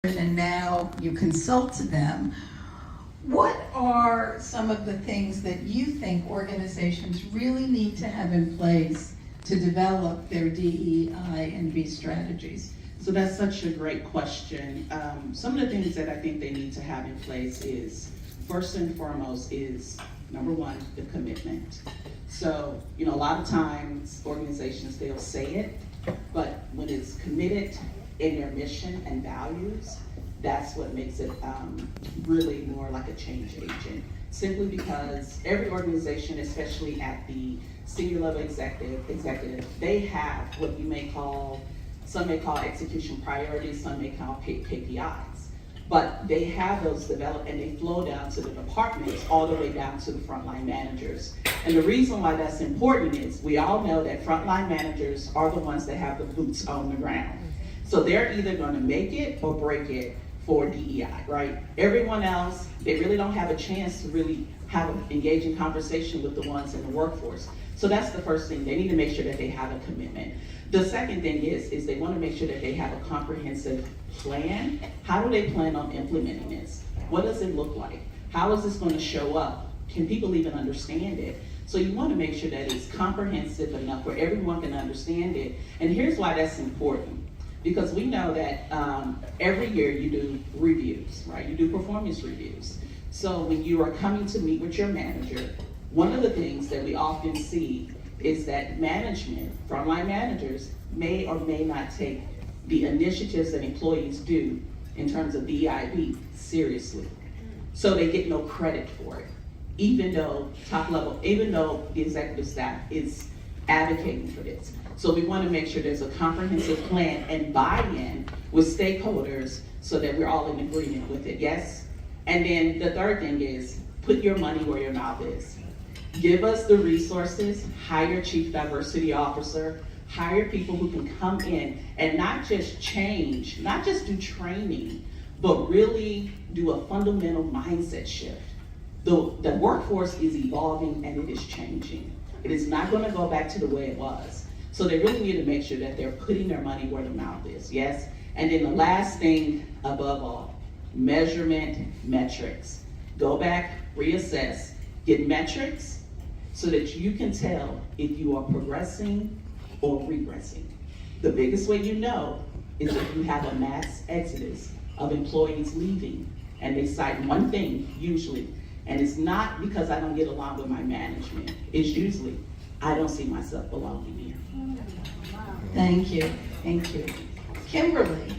and now you consult to them. What are some of the things that you think organizations really need to have in place to develop their DEI and B strategies? So that's such a great question. Some of the things that I think they need to have in place is, first and foremost, is number one, the commitment. So, a lot of times organizations, they'll say it, but when it's committed in their mission and values, that's what makes it really more like a change agent. Simply because every organization, especially at the senior level executive, they have what you may call, some may call execution priorities, some may call KPIs. But they have those developed and they flow down to the departments all the way down to the frontline managers. And the reason why that's important is we all know that frontline managers are the ones that have the boots on the ground. So they're either going to make it or break it for DEI, right? Everyone else, they really don't have a chance to really have an engaging conversation with the ones in the workforce. So that's the first thing. They need to make sure that they have a commitment. The second thing is they want to make sure that they have a comprehensive plan. How do they plan on implementing this? What does it look like? How is this going to show up? Can people even understand it? So you want to make sure that it's comprehensive enough where everyone can understand it. And here's why that's important. Because we know that every year you do reviews, right? You do performance reviews. So when you are coming to meet with your manager, one of the things that we often see is that management, frontline managers, may or may not take the initiatives that employees do in terms of DEIB seriously. So they get no credit for it, even though the executive staff is advocating for this. So we want to make sure there's a comprehensive plan and buy-in with stakeholders so that we're all in agreement with it, yes? And then the third thing is put your money where your mouth is. Give us the resources, hire a chief diversity officer, hire people who can come in and not just change, not just do training, but really do a fundamental mindset shift. The workforce is evolving and it is changing. It is not going to go back to the way it was. So they really need to make sure that they're putting their money where the mouth is, yes? And then the last thing above all, measurement metrics. Go back, reassess, get metrics so that you can tell if you are progressing or regressing. The biggest way you know is if you have a mass exodus of employees leaving and they cite one thing usually, and it's not because I don't get along with my management. It's usually, I don't see myself belonging here. Thank you. Thank you. Kimberly.